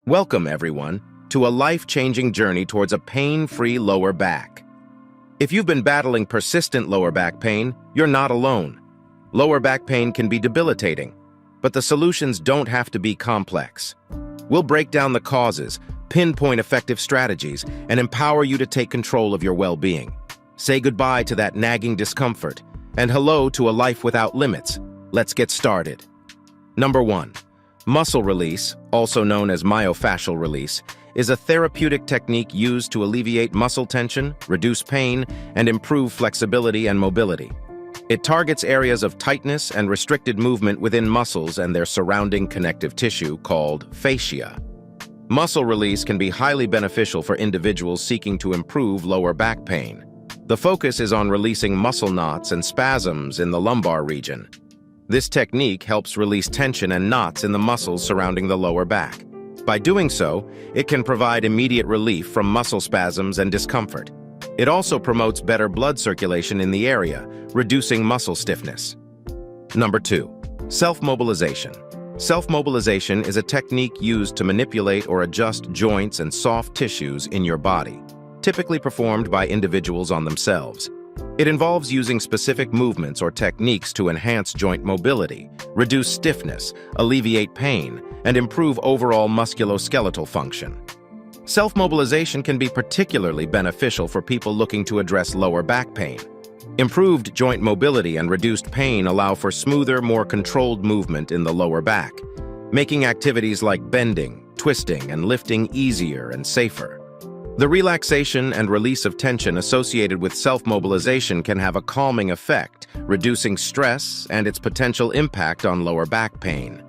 Welcome, everyone, to a life-changing journey towards a pain-free lower back. If you've been battling persistent lower back pain, you're not alone. Lower back pain can be debilitating, but the solutions don't have to be complex. We'll break down the causes, pinpoint effective strategies, and empower you to take control of your well-being. Say goodbye to that nagging discomfort, and hello to a life without limits. Let's get started. Number 1. Muscle release, also known as myofascial release, is a therapeutic technique used to alleviate muscle tension, reduce pain, and improve flexibility and mobility. It targets areas of tightness and restricted movement within muscles and their surrounding connective tissue called fascia. Muscle release can be highly beneficial for individuals seeking to improve lower back pain. The focus is on releasing muscle knots and spasms in the lumbar region. This technique helps release tension and knots in the muscles surrounding the lower back. By doing so, it can provide immediate relief from muscle spasms and discomfort. It also promotes better blood circulation in the area, reducing muscle stiffness. Number 2. Self-mobilization. Self-mobilization is a technique used to manipulate or adjust joints and soft tissues in your body, typically performed by individuals on themselves. It involves using specific movements or techniques to enhance joint mobility, reduce stiffness, alleviate pain, and improve overall musculoskeletal function. Self-mobilization can be particularly beneficial for people looking to address lower back pain. Improved joint mobility and reduced pain allow for smoother, more controlled movement in the lower back, making activities like bending, twisting, and lifting easier and safer. The relaxation and release of tension associated with self-mobilization can have a calming effect, reducing stress and its potential impact on lower back pain.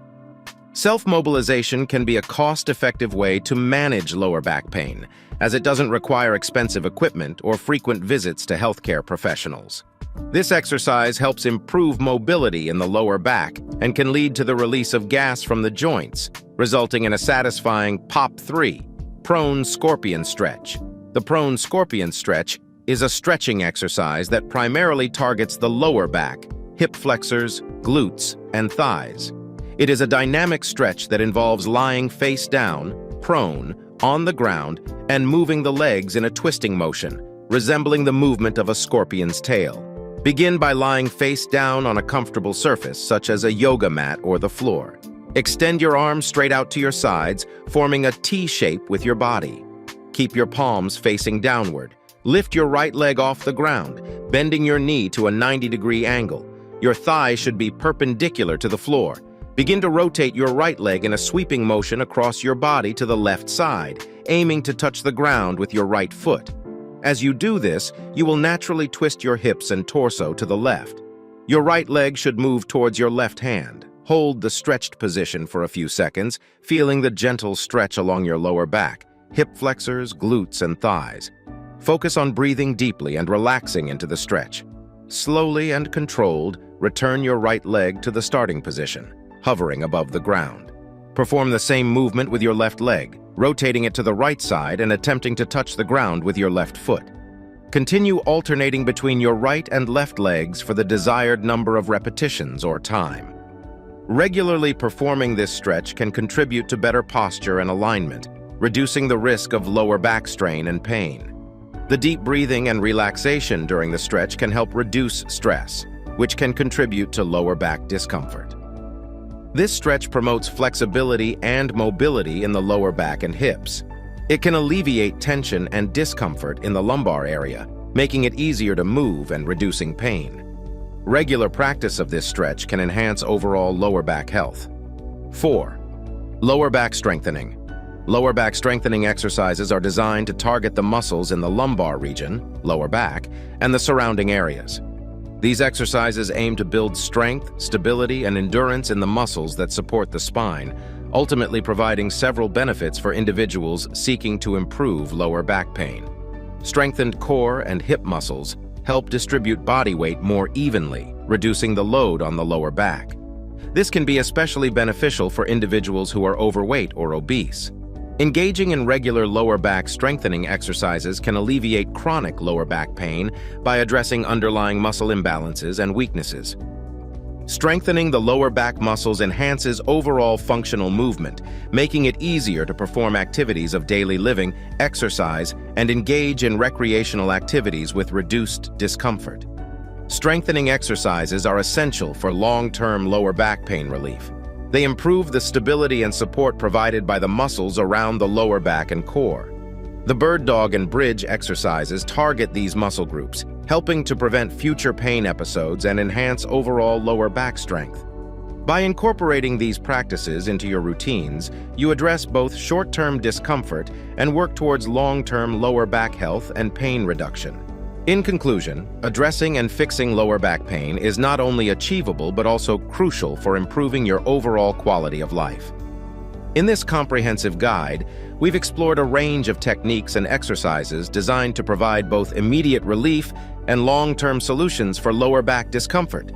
Self-mobilization can be a cost-effective way to manage lower back pain, as it doesn't require expensive equipment or frequent visits to healthcare professionals. This exercise helps improve mobility in the lower back and can lead to the release of gas from the joints, resulting in a satisfying POP 3. Prone scorpion stretch. The prone scorpion stretch is a stretching exercise that primarily targets the lower back, hip flexors, glutes, and thighs. It is a dynamic stretch that involves lying face down, prone, on the ground, and moving the legs in a twisting motion, resembling the movement of a scorpion's tail. Begin by lying face down on a comfortable surface, such as a yoga mat or the floor. Extend your arms straight out to your sides, forming a T shape with your body. Keep your palms facing downward. Lift your right leg off the ground, bending your knee to a 90-degree angle. Your thigh should be perpendicular to the floor. Begin to rotate your right leg in a sweeping motion across your body to the left side, aiming to touch the ground with your right foot. As you do this, you will naturally twist your hips and torso to the left. Your right leg should move towards your left hand. Hold the stretched position for a few seconds, feeling the gentle stretch along your lower back, hip flexors, glutes, and thighs. Focus on breathing deeply and relaxing into the stretch. Slowly and controlled, return your right leg to the starting position, hovering above the ground. Perform the same movement with your left leg, rotating it to the right side and attempting to touch the ground with your left foot. Continue alternating between your right and left legs for the desired number of repetitions or time. Regularly performing this stretch can contribute to better posture and alignment, reducing the risk of lower back strain and pain. The deep breathing and relaxation during the stretch can help reduce stress, which can contribute to lower back discomfort. This stretch promotes flexibility and mobility in the lower back and hips. It can alleviate tension and discomfort in the lumbar area, making it easier to move and reducing pain. Regular practice of this stretch can enhance overall lower back health. 4. Lower back strengthening. Lower back strengthening exercises are designed to target the muscles in the lumbar region, lower back, and the surrounding areas. These exercises aim to build strength, stability, and endurance in the muscles that support the spine, ultimately providing several benefits for individuals seeking to improve lower back pain. Strengthened core and hip muscles help distribute body weight more evenly, reducing the load on the lower back. This can be especially beneficial for individuals who are overweight or obese. Engaging in regular lower back strengthening exercises can alleviate chronic lower back pain by addressing underlying muscle imbalances and weaknesses. Strengthening the lower back muscles enhances overall functional movement, making it easier to perform activities of daily living, exercise, and engage in recreational activities with reduced discomfort. Strengthening exercises are essential for long-term lower back pain relief. They improve the stability and support provided by the muscles around the lower back and core. The bird dog and bridge exercises target these muscle groups, helping to prevent future pain episodes and enhance overall lower back strength. By incorporating these practices into your routines, you address both short-term discomfort and work towards long-term lower back health and pain reduction. In conclusion, addressing and fixing lower back pain is not only achievable but also crucial for improving your overall quality of life. In this comprehensive guide, we've explored a range of techniques and exercises designed to provide both immediate relief and long-term solutions for lower back discomfort.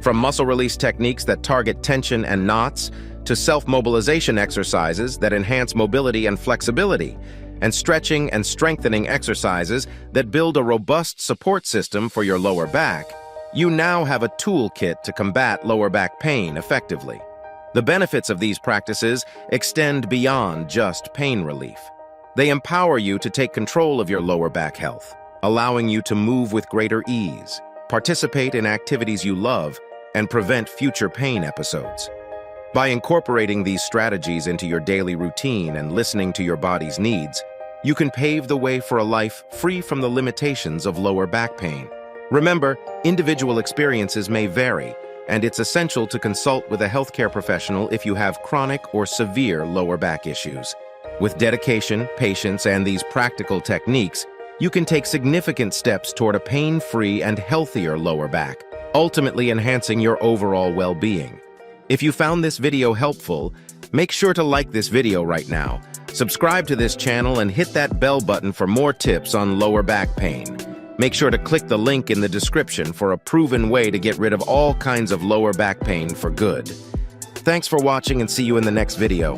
From muscle release techniques that target tension and knots, to self-mobilization exercises that enhance mobility and flexibility, and stretching and strengthening exercises that build a robust support system for your lower back, you now have a toolkit to combat lower back pain effectively. The benefits of these practices extend beyond just pain relief. They empower you to take control of your lower back health, allowing you to move with greater ease, participate in activities you love, and prevent future pain episodes. By incorporating these strategies into your daily routine and listening to your body's needs, you can pave the way for a life free from the limitations of lower back pain. Remember, individual experiences may vary, and it's essential to consult with a healthcare professional if you have chronic or severe lower back issues. With dedication, patience, and these practical techniques, you can take significant steps toward a pain-free and healthier lower back, ultimately enhancing your overall well-being. If you found this video helpful, make sure to like this video right now, subscribe to this channel, and hit that bell button for more tips on lower back pain. Make sure to click the link in the description for a proven way to get rid of all kinds of lower back pain for good. Thanks for watching and see you in the next video.